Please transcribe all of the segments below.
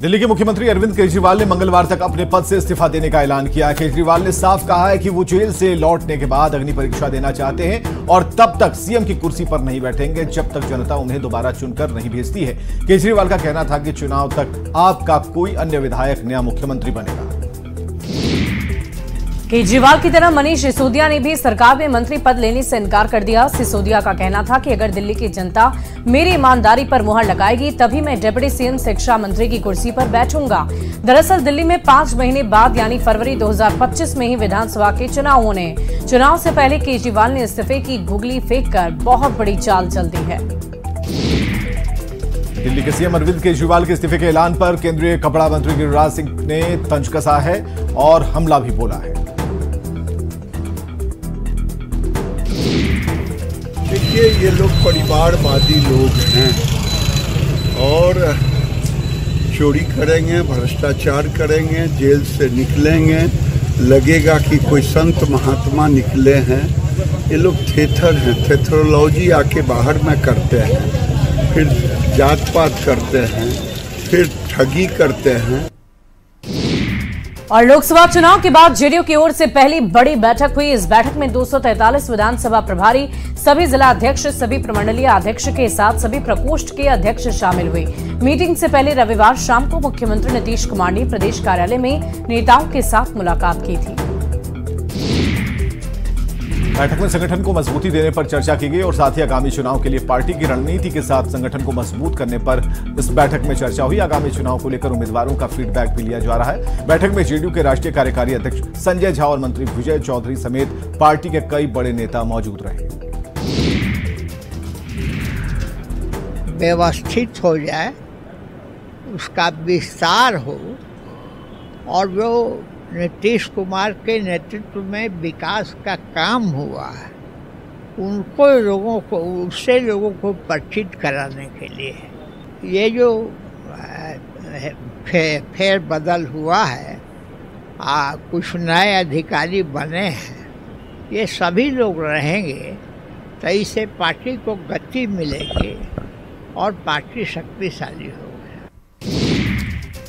दिल्ली के मुख्यमंत्री अरविंद केजरीवाल ने मंगलवार तक अपने पद से इस्तीफा देने का ऐलान किया। केजरीवाल ने साफ कहा है कि वो जेल से लौटने के बाद अग्नि परीक्षा देना चाहते हैं और तब तक सीएम की कुर्सी पर नहीं बैठेंगे जब तक जनता उन्हें दोबारा चुनकर नहीं भेजती है। केजरीवाल का कहना था कि चुनाव तक आपका कोई अन्य विधायक नया मुख्यमंत्री बनेगा। केजरीवाल की तरह मनीष सिसोदिया ने भी सरकार में मंत्री पद लेने से इनकार कर दिया। सिसोदिया का कहना था कि अगर दिल्ली की जनता मेरी ईमानदारी पर मुहर लगाएगी तभी मैं डिप्टी सीएम शिक्षा मंत्री की कुर्सी पर बैठूंगा। दरअसल दिल्ली में 5 महीने बाद यानी फरवरी 2025 में ही विधानसभा के चुनाव होने हैं। चुनाव से पहले केजरीवाल ने इस्तीफे की गुगली फेंककर बहुत बड़ी चाल चल दी है। दिल्ली के सीएम अरविंद केजरीवाल के इस्तीफे के ऐलान पर केंद्रीय कपड़ा मंत्री गिरिराज सिंह ने तंज कसा है और हमला भी बोला है। देखिए, ये लोग परिवारवादी लोग हैं और चोरी करेंगे, भ्रष्टाचार करेंगे, जेल से निकलेंगे, लगेगा कि कोई संत महात्मा निकले हैं। ये लोग थेथर हैं, थेथरोलॉजी आके बाहर में करते हैं, फिर जात पात करते हैं, फिर ठगी करते हैं। और लोकसभा चुनाव के बाद जेडीयू की ओर से पहली बड़ी बैठक हुई। इस बैठक में 243 विधानसभा प्रभारी, सभी जिला अध्यक्ष, सभी प्रमंडलीय अध्यक्ष के साथ सभी प्रकोष्ठ के अध्यक्ष शामिल हुए। मीटिंग से पहले रविवार शाम को मुख्यमंत्री नीतीश कुमार ने प्रदेश कार्यालय में नेताओं के साथ मुलाकात की थी। बैठक में संगठन को मजबूती देने पर चर्चा की गई और साथ ही आगामी चुनाव के लिए पार्टी की रणनीति के साथ संगठन को मजबूत करने पर इस बैठक में चर्चा हुई। आगामी चुनाव को लेकर उम्मीदवारों का फीडबैक भी लिया जा रहा है। बैठक में जेडीयू के राष्ट्रीय कार्यकारी अध्यक्ष संजय झा और मंत्री विजय चौधरी समेत पार्टी के कई बड़े नेता मौजूद रहे। व्यवस्थित हो जाए, उसका विस्तार हो और वो नीतीश कुमार के नेतृत्व में विकास का काम हुआ है, उनको लोगों को उससे लोगों को परिचित कराने के लिए ये जो फेर बदल हुआ है, कुछ नए अधिकारी बने हैं, ये सभी लोग रहेंगे तो इससे पार्टी को गति मिलेगी और पार्टी शक्तिशाली होगी।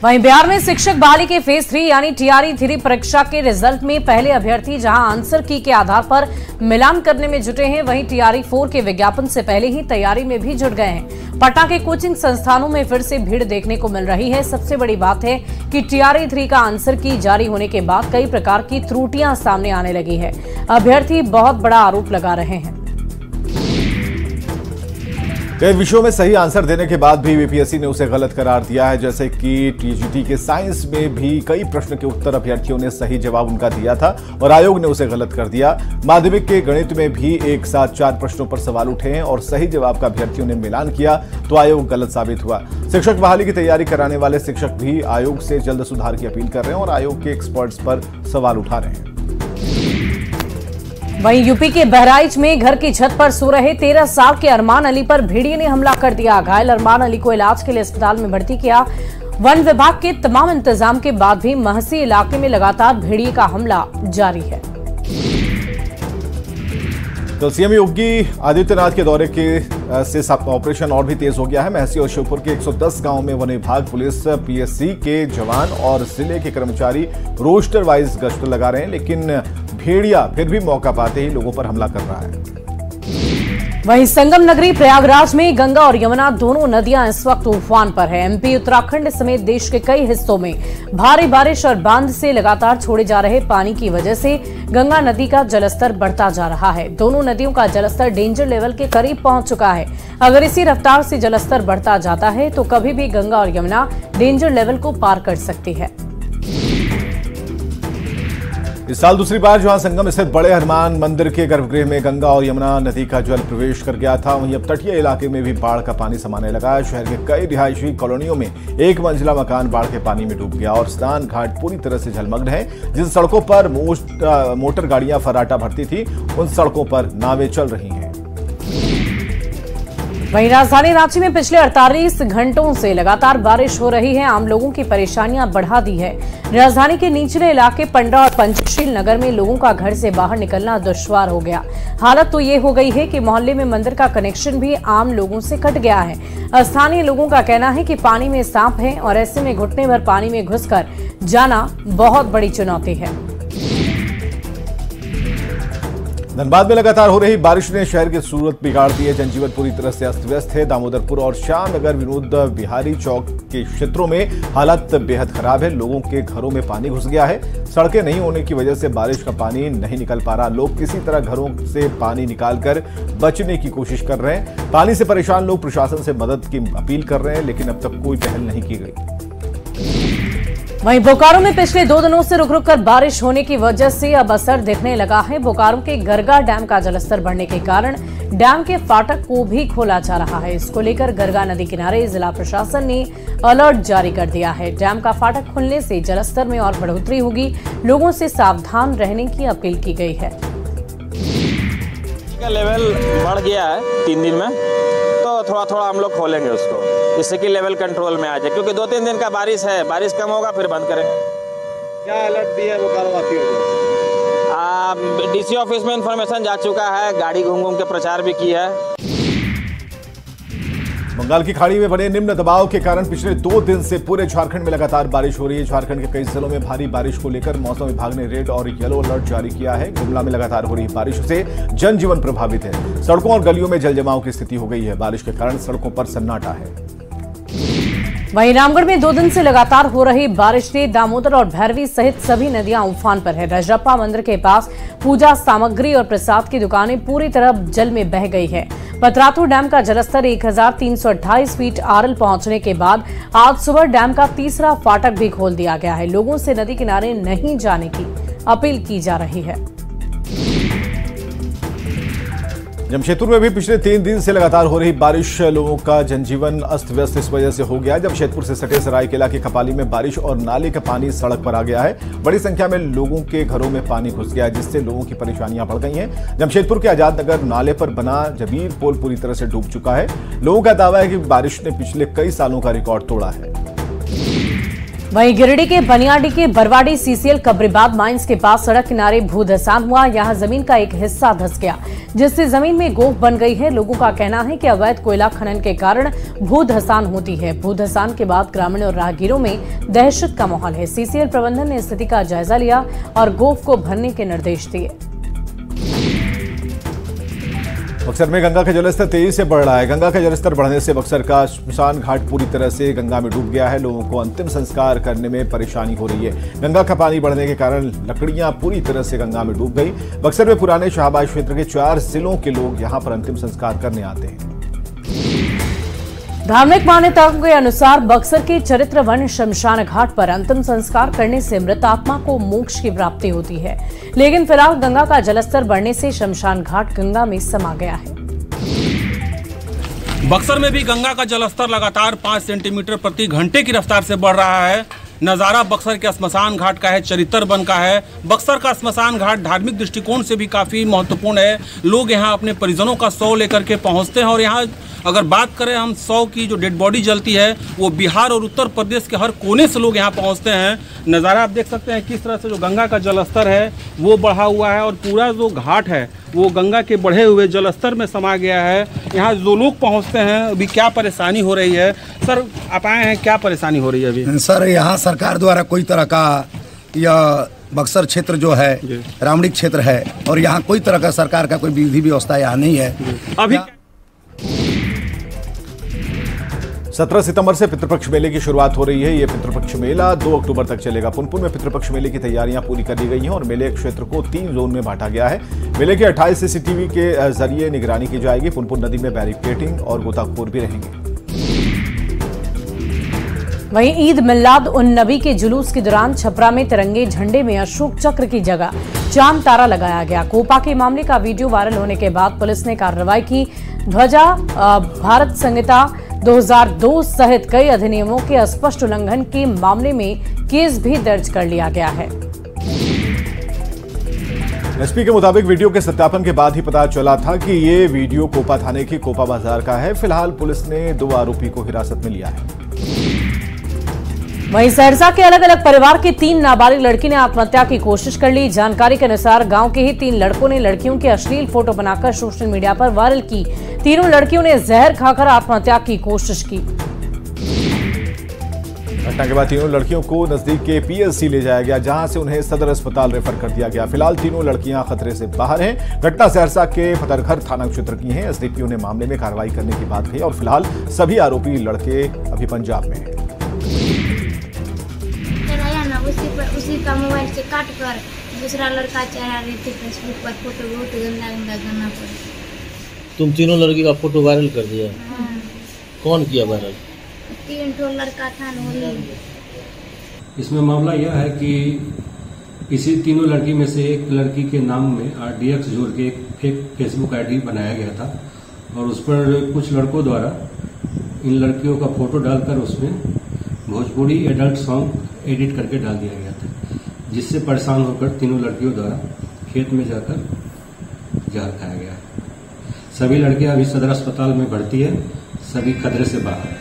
वहीं बिहार में शिक्षक बहाली के फेज 3 यानी टीआरई 3 परीक्षा के रिजल्ट में पहले अभ्यर्थी जहां आंसर की के आधार पर मिलान करने में जुटे हैं, वहीं टीआरई 4 के विज्ञापन से पहले ही तैयारी में भी जुट गए हैं। पटना के कोचिंग संस्थानों में फिर से भीड़ देखने को मिल रही है। सबसे बड़ी बात है कि टीआरई 3 का आंसर की जारी होने के बाद कई प्रकार की त्रुटियां सामने आने लगी है। अभ्यर्थी बहुत बड़ा आरोप लगा रहे हैं। कई विषयों में सही आंसर देने के बाद भी यूपीएससी ने उसे गलत करार दिया है, जैसे कि टीजीटी के साइंस में भी कई प्रश्न के उत्तर अभ्यर्थियों ने सही जवाब उनका दिया था और आयोग ने उसे गलत कर दिया। माध्यमिक के गणित में भी एक साथ 4 प्रश्नों पर सवाल उठे हैं और सही जवाब का अभ्यर्थियों ने मिलान किया तो आयोग गलत साबित हुआ। शिक्षक बहाली की तैयारी कराने वाले शिक्षक भी आयोग से जल्द सुधार की अपील कर रहे हैं और आयोग के एक्सपर्ट्स पर सवाल उठा रहे हैं। वहीं यूपी के बहराइच में घर की छत पर सो रहे 13 साल के अरमान अली पर भेड़िए ने हमला कर दिया। घायल अरमान अली को इलाज के लिए अस्पताल में भर्ती किया। वन विभाग के तमाम इंतजाम के बाद भी महसी इलाके में लगातार भेड़िए का हमला जारी है। तो सीएम योगी आदित्यनाथ के दौरे से ऑपरेशन और भी तेज हो गया है। महसी और श्योपुर के 110 गांव में वन विभाग, पुलिस, पीएससी के जवान और जिले के कर्मचारी रोस्टर वाइज गश्त लगा रहे हैं, लेकिन भेड़िया फिर भी मौका पाते ही लोगों पर हमला कर रहा है। वहीं संगम नगरी प्रयागराज में गंगा और यमुना दोनों नदियां इस वक्त उफान पर है। एमपी, उत्तराखंड समेत देश के कई हिस्सों में भारी बारिश और बांध से लगातार छोड़े जा रहे पानी की वजह से गंगा नदी का जलस्तर बढ़ता जा रहा है। दोनों नदियों का जलस्तर डेंजर लेवल के करीब पहुंच चुका है। अगर इसी रफ्तार से जलस्तर बढ़ता जाता है तो कभी भी गंगा और यमुना डेंजर लेवल को पार कर सकती है। इस साल दूसरी बार जहां संगम स्थित बड़े हनुमान मंदिर के गर्भगृह में गंगा और यमुना नदी का जल प्रवेश कर गया था, वहीं अब तटीय इलाके में भी बाढ़ का पानी समाने लगा है। शहर के कई रिहायशी कॉलोनियों में 1 मंजिला मकान बाढ़ के पानी में डूब गया और स्नान घाट पूरी तरह से जलमग्न है। जिन सड़कों पर मोटर गाड़ियां फर्राटा भरती थी, उन सड़कों पर नावें चल रही हैं। वहीं राजधानी रांची में पिछले 48 घंटों से लगातार बारिश हो रही है, आम लोगों की परेशानियां बढ़ा दी है। राजधानी के निचले इलाके पंडा और पंचशील नगर में लोगों का घर से बाहर निकलना दुश्वार हो गया। हालत तो ये हो गई है कि मोहल्ले में मंदिर का कनेक्शन भी आम लोगों से कट गया है। स्थानीय लोगों का कहना है कि पानी में सांप है और ऐसे में घुटने भर पानी में घुसकर जाना बहुत बड़ी चुनौती है। धनबाद में लगातार हो रही बारिश ने शहर की सूरत बिगाड़ दी है। जनजीवन पूरी तरह से अस्त व्यस्त है। दामोदरपुर और श्याम नगर विनोद बिहारी चौक के क्षेत्रों में हालत बेहद खराब है। लोगों के घरों में पानी घुस गया है। सड़कें नहीं होने की वजह से बारिश का पानी नहीं निकल पा रहा। लोग किसी तरह घरों से पानी निकालकर बचने की कोशिश कर रहे हैं। पानी से परेशान लोग प्रशासन से मदद की अपील कर रहे हैं, लेकिन अब तक कोई पहल नहीं की गई। वहीं बोकारो में पिछले 2 दिनों से रुक रुक कर बारिश होने की वजह से अब असर दिखने लगा है। बोकारो के गरगा डैम का जलस्तर बढ़ने के कारण डैम के फाटक को भी खोला जा रहा है। इसको लेकर गरगा नदी किनारे जिला प्रशासन ने अलर्ट जारी कर दिया है। डैम का फाटक खुलने से जलस्तर में और बढ़ोतरी होगी। लोगों से सावधान रहने की अपील की गई है। लेवल बढ़ गया है 3 दिन में, तो थोड़ा थोड़ा हम लोग खोलेंगे उसको, जिससे कि लेवल कंट्रोल में आ जाए, क्योंकि 2-3 दिन का बारिश है। बारिश कम होगा फिर बंद करेंगे। क्या अलर्ट दिया है बोकारो वासियों को? डीसी ऑफिस में इंफॉर्मेशन जा चुका है। गाड़ी घूम के प्रचार भी की है। बंगाल की खाड़ी में बने निम्न दबाव के कारण पिछले 2 दिन से पूरे झारखंड में लगातार बारिश हो रही है। झारखंड के कई जिलों में भारी बारिश को लेकर मौसम विभाग ने रेड और येलो अलर्ट जारी किया है। गुमला में लगातार हो रही बारिश से जनजीवन प्रभावित है। सड़कों और गलियों में जलजमाव की स्थिति हो गई है। बारिश के कारण सड़कों पर सन्नाटा है। वहीं रामगढ़ में 2 दिन से लगातार हो रही बारिश से दामोदर और भैरवी सहित सभी नदियां उफान पर है। रजरप्पा मंदिर के पास पूजा सामग्री और प्रसाद की दुकानें पूरी तरह जल में बह गई है। पतरातू डैम का जलस्तर 1328 फीट आरएल पहुंचने के बाद आज सुबह डैम का तीसरा फाटक भी खोल दिया गया है। लोगों से नदी किनारे नहीं जाने की अपील की जा रही है। जमशेदपुर में भी पिछले 3 दिन से लगातार हो रही बारिश लोगों का जनजीवन अस्त व्यस्त इस वजह से हो गया है। जमशेदपुर से सटे सरायकेला के खपाली में बारिश और नाले का पानी सड़क पर आ गया है। बड़ी संख्या में लोगों के घरों में पानी घुस गया है, जिससे लोगों की परेशानियां बढ़ गई हैं। जमशेदपुर के आजाद नगर नाले पर बना जबीर पुल पूरी तरह से डूब चुका है। लोगों का दावा है कि बारिश ने पिछले कई सालों का रिकॉर्ड तोड़ा है। वहीं गिरिडीह के बनियाडी के बरवाडी सीसीएल कब्रिबाद माइंस के पास सड़क किनारे भूधसान हुआ। यहां जमीन का एक हिस्सा धंस गया, जिससे जमीन में गोफ बन गई है। लोगों का कहना है कि अवैध कोयला खनन के कारण भूधसान होती है। भूधसान के बाद ग्रामीण और राहगीरों में दहशत का माहौल है। सीसीएल प्रबंधन ने स्थिति का जायजा लिया और गोफ को भरने के निर्देश दिए। बक्सर में गंगा का जलस्तर तेजी से बढ़ रहा है। गंगा का जलस्तर बढ़ने से बक्सर का श्मशान घाट पूरी तरह से गंगा में डूब गया है। लोगों को अंतिम संस्कार करने में परेशानी हो रही है। गंगा का पानी बढ़ने के कारण लकड़ियां पूरी तरह से गंगा में डूब गई। बक्सर में पुराने शाहबाद क्षेत्र के 4 जिलों के लोग यहां पर अंतिम संस्कार करने आते हैं। धार्मिक मान्यताओं के अनुसार बक्सर के चरित्र वन शमशान घाट पर अंतिम संस्कार करने से मृत आत्मा को मोक्ष की प्राप्ति होती है, लेकिन फिलहाल गंगा का जलस्तर बढ़ने से शमशान घाट गंगा में समा गया है। बक्सर में भी गंगा का जलस्तर लगातार 5 सेंटीमीटर प्रति घंटे की रफ्तार से बढ़ रहा है। नज़ारा बक्सर के श्मशान घाट का है, चरित्र वन का है। बक्सर का श्मशान घाट धार्मिक दृष्टिकोण से भी काफ़ी महत्वपूर्ण है। लोग यहाँ अपने परिजनों का शव लेकर के पहुँचते हैं और यहाँ अगर बात करें हम शव की जो डेड बॉडी जलती है वो बिहार और उत्तर प्रदेश के हर कोने से लोग यहाँ पहुँचते हैं। नज़ारा आप देख सकते हैं किस तरह से जो गंगा का जलस्तर है वो बढ़ा हुआ है और पूरा जो घाट है वो गंगा के बढ़े हुए जलस्तर में समा गया है। यहाँ जो लोग पहुँचते हैं अभी क्या परेशानी हो रही है? सर आप आए हैं, क्या परेशानी हो रही है अभी? सर यहाँ सरकार द्वारा कोई तरह का यह बक्सर क्षेत्र जो है रामणिक क्षेत्र है और यहाँ कोई तरह का सरकार का कोई विधि व्यवस्था यहाँ नहीं है। अभी 17 सितंबर से पितृपक्ष मेले की शुरुआत हो रही है। ये पितृपक्ष मेला 2 अक्टूबर तक चलेगा। पुनपुन में पितृपक्ष मेले की तैयारियां पूरी कर ली गई हैं और मेले क्षेत्र को 3 जोन में बांटा गया है। मेले के 28 सीसीटीवी के जरिए निगरानी की जाएगी। पुनपुन नदी में बैरिकेडिंग और गोताखोर भी रहेंगे। वहीं ईद मिलाद उन नबी के जुलूस के दौरान छपरा में तिरंगे झंडे में अशोक चक्र की जगह चांद तारा लगाया गया। कोपा के मामले का वीडियो वायरल होने के बाद पुलिस ने कार्रवाई की। ध्वजा भारत संहिता 2002 सहित कई अधिनियमों के स्पष्ट उल्लंघन के मामले में केस भी दर्ज कर लिया गया है। एसपी के मुताबिक वीडियो के सत्यापन के बाद ही पता चला था कि ये वीडियो कोपा थाने की कोपा बाजार का है। फिलहाल पुलिस ने 2 आरोपी को हिरासत में लिया है। वहीं सहरसा के अलग अलग परिवार की 3 नाबालिग लड़की ने आत्महत्या की कोशिश कर ली। जानकारी के अनुसार गांव के ही 3 लड़कों ने लड़कियों के अश्लील फोटो बनाकर सोशल मीडिया पर वायरल की। तीनों लड़कियों ने जहर खाकर आत्महत्या की कोशिश की। घटना के बाद तीनों लड़कियों को नजदीक के पीएचसी ले जाया गया, जहां से उन्हें सदर अस्पताल रेफर कर दिया गया। फिलहाल तीनों लड़कियां खतरे से बाहर हैं। घटना सहरसा के फतरघर थाना क्षेत्र की है। एसडीपीओ ने मामले में कार्रवाई करने की बात कही और फिलहाल सभी आरोपी लड़के अभी पंजाब में हैं। उसी का मोबाइल से काट कर दूसरा लड़का चढ़ा रहे थे फेसबुक पर फोटो, बहुत गंदा गंदा गाना पर। तुम तीनों लड़की का फोटो वायरल कर दिया? कौन किया वायरल? 3 ठो लड़का था ना। इसमें मामला यह है कि इसी तीनों लड़की में से एक लड़की के नाम में RDX जोड़ के एक फेक फेसबुक आईडी बनाया गया था और उस पर कुछ लड़कों द्वारा इन लड़कियों का फोटो डालकर उसमें भोजपुरी एडल्ट सॉन्ग एडिट करके डाल दिया गया था, जिससे परेशान होकर तीनों लड़कियों द्वारा खेत में जाकर जहर खाया गया। सभी लड़कियां अभी सदर अस्पताल में भर्ती है, सभी खतरे से बाहर।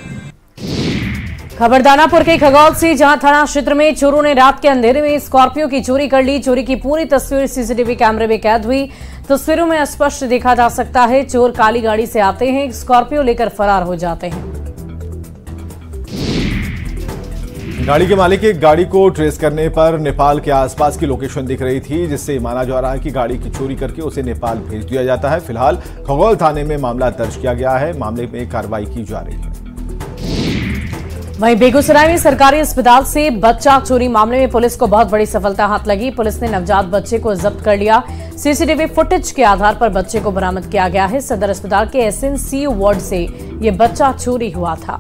खबर दानापुर के खगौल से, जहां थाना क्षेत्र में चोरों ने रात के अंधेरे में स्कॉर्पियो की चोरी कर ली। चोरी की पूरी तस्वीर सीसीटीवी कैमरे में कैद हुई। तस्वीरों में स्पष्ट देखा जा सकता है चोर काली गाड़ी से आते हैं, स्कॉर्पियो लेकर फरार हो जाते हैं। गाड़ी के मालिक की गाड़ी को ट्रेस करने पर नेपाल के आसपास की लोकेशन दिख रही थी, जिससे माना जा रहा है कि गाड़ी की चोरी करके उसे नेपाल भेज दिया जाता है। फिलहाल खगौल थाने में मामला दर्ज किया गया है। मामले में कार्रवाई की जा रही है। वहीं बेगूसराय में सरकारी अस्पताल से बच्चा चोरी मामले में पुलिस को बहुत बड़ी सफलता हाथ लगी। पुलिस ने नवजात बच्चे को जब्त कर लिया। सीसीटीवी फुटेज के आधार पर बच्चे को बरामद किया गया है। सदर अस्पताल के SNCU वार्ड से यह बच्चा चोरी हुआ था।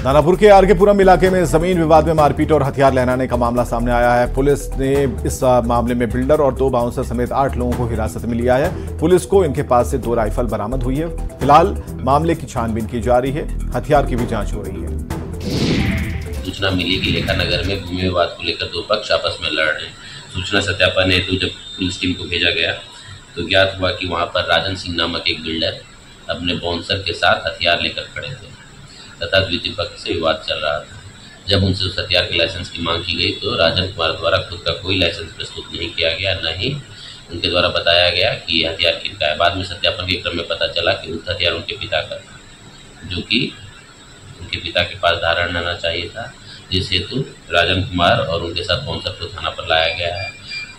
दानापुर के आरकेपुरम इलाके में जमीन विवाद में मारपीट और हथियार लहराने का मामला सामने आया है। पुलिस ने इस मामले में बिल्डर और 2 बाउंसर समेत 8 लोगों को हिरासत में लिया है। पुलिस को इनके पास से 2 राइफल बरामद हुई है। फिलहाल मामले की छानबीन की जा रही है। हथियार की भी जांच हो रही है। सूचना मिली कि लेखा नगर में भूमि विवाद को लेकर 2 पक्ष आपस में लड़ रहे हैं। सूचना सत्यापन हेतु जब पुलिस टीम को भेजा गया तो ज्ञात हुआ कि वहां पर राजन सिंह नामक एक बिल्डर अपने बाउंसर के साथ हथियार लेकर खड़े थे तथा द्वितीय पक्ष से विवाद चल रहा था। जब उनसे उस हथियार के लाइसेंस की मांग की गई तो राजन कुमार द्वारा खुद का कोई लाइसेंस प्रस्तुत नहीं किया गया, न ही उनके द्वारा बताया गया कि यह हथियार किनका है। बाद में सत्यापन के क्रम में पता चला कि उस हथियार उनके पिता का था, जो कि उनके पिता के पास धारण रहना चाहिए था, जिस हेतु राजन कुमार और उनके साथ बाउंसर को थाना पर लाया गया है।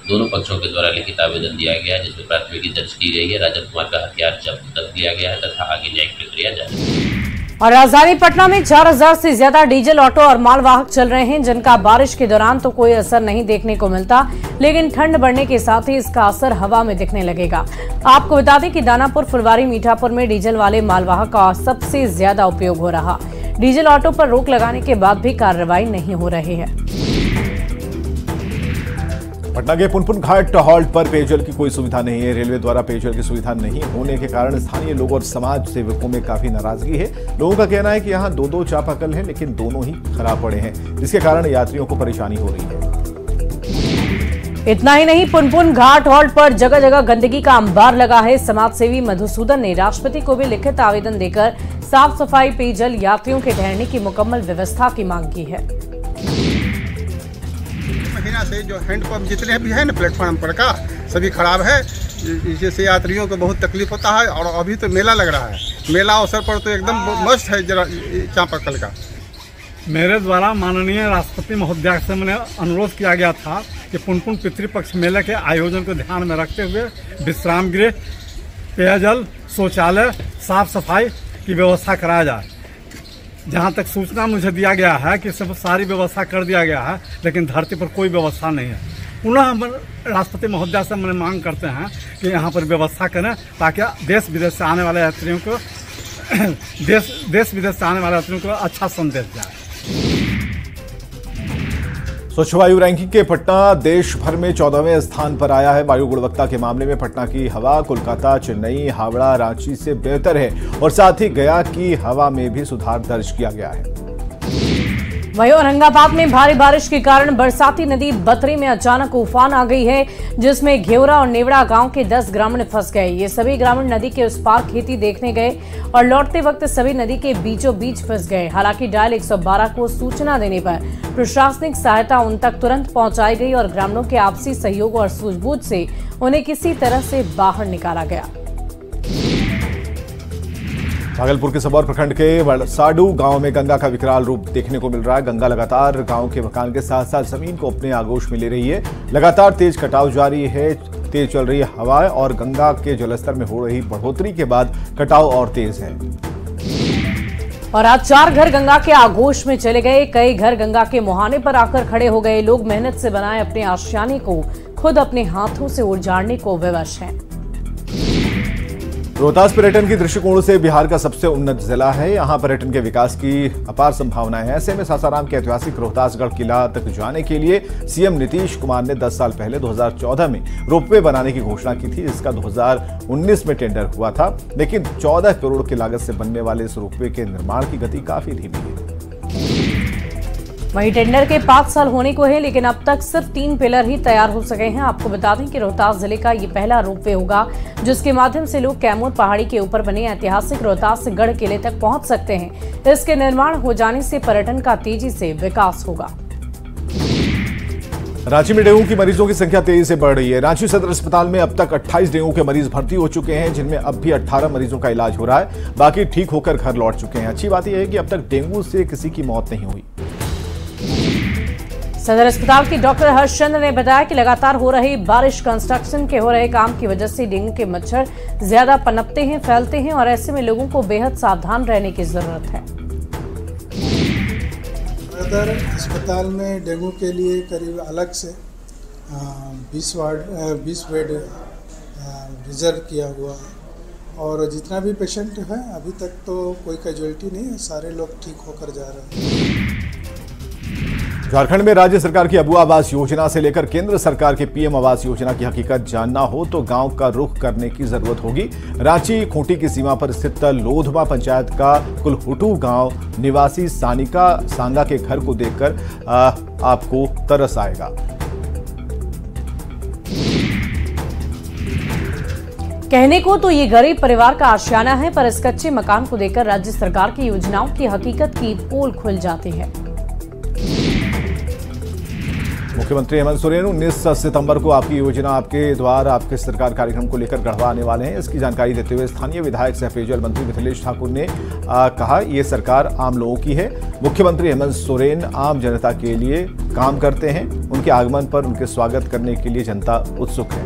दोनों पक्षों के द्वारा लिखित आवेदन दिया गया है, जिसमें प्राथमिकी दर्ज की गई है। राजन कुमार का हथियार जब्त कर लिया गया है तथा आगे न्यायिक प्रक्रिया जारी है। और राजधानी पटना में 4000 से ज्यादा डीजल ऑटो और मालवाहक चल रहे हैं, जिनका बारिश के दौरान तो कोई असर नहीं देखने को मिलता, लेकिन ठंड बढ़ने के साथ ही इसका असर हवा में दिखने लगेगा। आपको बता दें कि दानापुर, फुलवारी, मीठापुर में डीजल वाले मालवाहक का सबसे ज्यादा उपयोग हो रहा। डीजल ऑटो पर रोक लगाने के बाद भी कार्रवाई नहीं हो रही है। पटना के पुनपुन घाट हॉल्ट पर पेयजल की कोई सुविधा नहीं है। रेलवे द्वारा पेयजल की सुविधा नहीं होने के कारण स्थानीय लोग और समाज सेवकों में काफी नाराजगी है। लोगों का कहना है कि यहाँ 2-2 चापाकल हैं, लेकिन दोनों ही खराब पड़े हैं, जिसके कारण यात्रियों को परेशानी हो रही है। इतना ही नहीं, पुनपुन घाट हॉल्ट पर जगह जगह गंदगी का अंबार लगा है। समाजसेवी मधुसूदन ने राष्ट्रपति को भी लिखित आवेदन देकर साफ सफाई, पेयजल, यात्रियों के ठहरने की मुकम्मल व्यवस्था की मांग की है। महीना से जो हैंडपंप जितने भी है ना प्लेटफॉर्म पर का सभी खराब है, जिससे यात्रियों को बहुत तकलीफ होता है। और अभी तो मेला लग रहा है, मेला अवसर पर तो एकदम मस्त है जरा चापाकल का। मेरे द्वारा माननीय राष्ट्रपति महोदया से मैंने अनुरोध किया गया था कि पुनपुन पितृपक्ष मेले के आयोजन को ध्यान में रखते हुए विश्राम गृह, पेयजल, शौचालय, साफ सफाई की व्यवस्था कराया जाए। जहाँ तक सूचना मुझे दिया गया है कि सब सारी व्यवस्था कर दिया गया है, लेकिन धरती पर कोई व्यवस्था नहीं है। पुनः हम राष्ट्रपति महोदया से मैंने मांग करते हैं कि यहाँ पर व्यवस्था करें, ताकि देश विदेश से आने वाले यात्रियों को देश विदेश से आने वाले यात्रियों को अच्छा संदेश जाए। स्वच्छ वायु रैंकिंग के पटना देश भर में 14वें स्थान पर आया है। वायु गुणवत्ता के मामले में पटना की हवा कोलकाता, चेन्नई, हावड़ा, रांची से बेहतर है और साथ ही गया की हवा में भी सुधार दर्ज किया गया है। वहीं औरंगाबाद में भारी बारिश के कारण बरसाती नदी बतरी में अचानक उफान आ गई है, जिसमें घेवरा और नेवड़ा गांव के 10 ग्रामीण फंस गए। ये सभी ग्रामीण नदी के उस पार खेती देखने गए और लौटते वक्त सभी नदी के बीचों बीच फंस गए। हालांकि डायल 112 को सूचना देने पर प्रशासनिक सहायता उन तक तुरंत पहुंचाई गई और ग्रामीणों के आपसी सहयोग और सूझबूझ से उन्हें किसी तरह से बाहर निकाला गया। भागलपुर के सबौर प्रखंड के वड़साडू गांव में गंगा का विकराल रूप देखने को मिल रहा है। गंगा लगातार गांव के मकान के साथ साथ जमीन को अपने आगोश में ले रही है। लगातार तेज कटाव जारी है, तेज चल रही हवा और गंगा के जलस्तर में हो रही बढ़ोतरी के बाद कटाव और तेज है। और आज 4 घर गंगा के आगोश में चले गए। कई घर गंगा के मुहाने पर आकर खड़े हो गए। लोग मेहनत से बनाए अपने आशियाने को खुद अपने हाथों से उजाड़ने को विवश हैं। रोहतास पर्यटन की दृष्टिकोण से बिहार का सबसे उन्नत जिला है। यहाँ पर्यटन के विकास की अपार संभावनाएं हैं। ऐसे में सासाराम के ऐतिहासिक रोहतासगढ़ किला तक जाने के लिए सीएम नीतीश कुमार ने 10 साल पहले 2014 में रोपवे बनाने की घोषणा की थी, जिसका 2019 में टेंडर हुआ था। लेकिन 14 करोड़ की लागत से बनने वाले इस रोपवे के निर्माण की गति काफी धीमी है। वहीं टेंडर के 5 साल होने को है, लेकिन अब तक सिर्फ 3 पिलर ही तैयार हो सके हैं। आपको बता दें कि रोहतास जिले का ये पहला रोपवे होगा, जिसके माध्यम से लोग कैमूर पहाड़ी के ऊपर बने ऐतिहासिक रोहतासगढ़ किले तक पहुंच सकते हैं। इसके निर्माण हो जाने से पर्यटन का तेजी से विकास होगा। रांची में डेंगू की मरीजों की संख्या तेजी से बढ़ रही है। रांची सदर अस्पताल में अब तक 28 डेंगू के मरीज भर्ती हो चुके हैं, जिनमें अब भी 18 मरीजों का इलाज हो रहा है। बाकी ठीक होकर घर लौट चुके हैं। अच्छी बात यह है कि अब तक डेंगू से किसी की मौत नहीं हुई। सदर अस्पताल के डॉक्टर हर्षचंद्र ने बताया कि लगातार हो रही बारिश, कंस्ट्रक्शन के हो रहे काम की वजह से डेंगू के मच्छर ज्यादा पनपते हैं, फैलते हैं और ऐसे में लोगों को बेहद सावधान रहने की जरूरत है। सदर अस्पताल में डेंगू के लिए करीब अलग से 20 बेड रिजर्व किया हुआ है और जितना भी पेशेंट है अभी तक तो कोई कैजुअलिटी नहीं है, सारे लोग ठीक होकर जा रहे हैं। झारखंड में राज्य सरकार की अबुआ आवास योजना से लेकर केंद्र सरकार के पीएम आवास योजना की हकीकत जानना हो तो गांव का रुख करने की जरूरत होगी। रांची खूंटी की सीमा पर स्थित लोधवा पंचायत का कुलहुटू गांव निवासी सानिका सांगा के घर को देखकर आपको तरस आएगा। कहने को तो ये गरीब परिवार का आशियाना है, पर इस कच्चे मकान को देखकर राज्य सरकार की योजनाओं की हकीकत की पोल खुल जाती है। मुख्यमंत्री हेमंत सोरेन 19 सितंबर को आपकी योजना आपके द्वार आपके सरकार कार्यक्रम को लेकर गढ़वा आने वाले हैं। इसकी जानकारी देते हुए स्थानीय विधायक सह पेयजल मंत्री मिथिलेश ठाकुर ने कहा, ये सरकार आम लोगों की है। मुख्यमंत्री हेमंत सोरेन आम जनता के लिए काम करते हैं। उनके आगमन पर उनके स्वागत करने के लिए जनता उत्सुक है।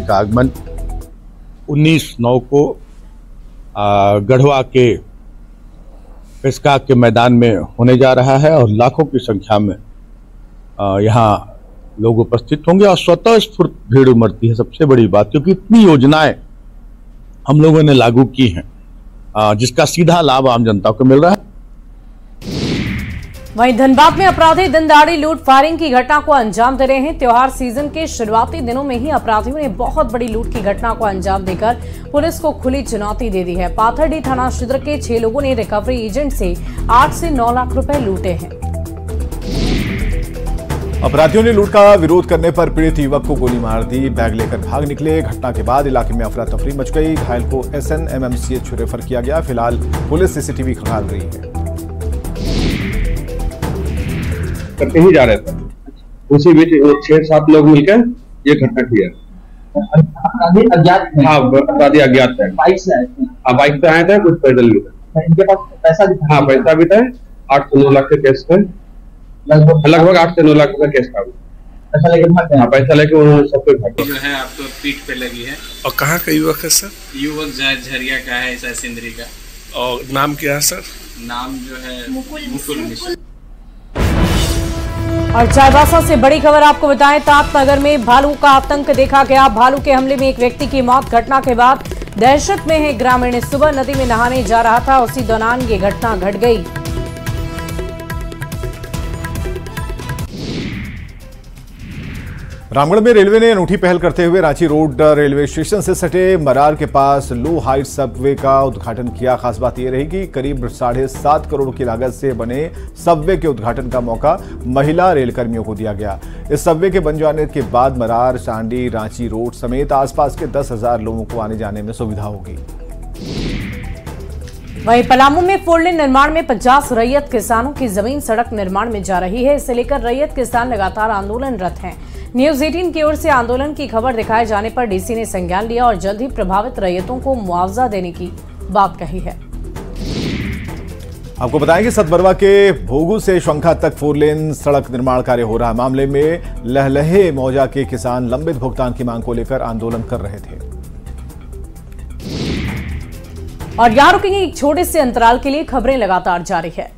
का आगमन 19/9 को गढ़वा के पेशका के मैदान में होने जा रहा है और लाखों की संख्या में यहाँ लोग उपस्थित होंगे और स्वतः स्फूर्त भीड़ उमड़ती है। सबसे बड़ी बात, क्योंकि इतनी योजनाएं हम लोगों ने लागू की हैं जिसका सीधा लाभ आम जनता को मिल रहा है। वहीं धनबाद में अपराधी दिन दहाड़े लूट फायरिंग की घटना को अंजाम दे रहे हैं। त्योहार सीजन के शुरुआती दिनों में ही अपराधियों ने बहुत बड़ी लूट की घटना को अंजाम देकर पुलिस को खुली चुनौती दे दी है। पाथरडी थाना क्षेत्र के 6 लोगों ने रिकवरी एजेंट से 8 से 9 लाख रुपए लूटे हैं। अपराधियों ने लूट का विरोध करने पर पीड़ित युवक को गोली मार दी, बैग लेकर भाग निकले। घटना के बाद इलाके में अफरा तफरी मच गई। घायल को SNMMCH रेफर किया गया। फिलहाल पुलिस सीसीटीवी खंगाल रही है। करते ही जा रहे थे, उसी बीच 6-7 लोग मिलकर ये घटना किया। हाँ, अपराधी अज्ञात है। बाइक से आए थे? हाँ, बाइक से आए थे, कुछ पैदल भी थे। इनके पास पैसा भी था? हाँ, पैसा भी था। 8 से 9 लाख के केस थे, लगभग 8 से 9 लाख का केस था। पैसा लेके भागते हैं? पैसा लेके उन्होंने सब कुछ भाग। जो है आपको पीठ पे लगी है। और कहाँ का युवक है सर? युवक झरिया का है, ऐसा सिंदरी का। और नाम क्या है सर? नाम जो है मुकुल मिश्र। और चाईबासा से बड़ी खबर आपको बताएं, तातनगर में भालू का आतंक देखा गया। भालू के हमले में एक व्यक्ति की मौत। घटना के बाद दहशत में है ग्रामीण। सुबह नदी में नहाने जा रहा था, उसी दौरान ये घटना घट गई। रामगढ़ में रेलवे ने अनूठी पहल करते हुए रांची रोड रेलवे स्टेशन से सटे मरार के पास लो हाइट सबवे का उद्घाटन किया। खास बात यह रही कि करीब 7.5 करोड़ की लागत से बने सबवे के उद्घाटन का मौका महिला रेलकर्मियों को दिया गया। इस सबवे के बन जाने के बाद मरार, चांडी, रांची रोड समेत आसपास के 10,000 लोगों को आने जाने में सुविधा होगी। वहीं पलामू में फोरलेन निर्माण में 50 रैयत किसानों की जमीन सड़क निर्माण में जा रही है। इसे लेकर रैयत किसान लगातार आंदोलनरत हैं। न्यूज 18 की ओर से आंदोलन की खबर दिखाए जाने पर डीसी ने संज्ञान लिया और जल्द ही प्रभावित रैयतों को मुआवजा देने की बात कही है। आपको बताएं कि सतबरवा के भोगू से शंखा तक फोरलेन सड़क निर्माण कार्य हो रहा है। मामले में लहलहे मौजा के किसान लंबित भुगतान की मांग को लेकर आंदोलन कर रहे थे। और यहाँ रुकेंगे एक छोटे से अंतराल के लिए। खबरें लगातार जारी है।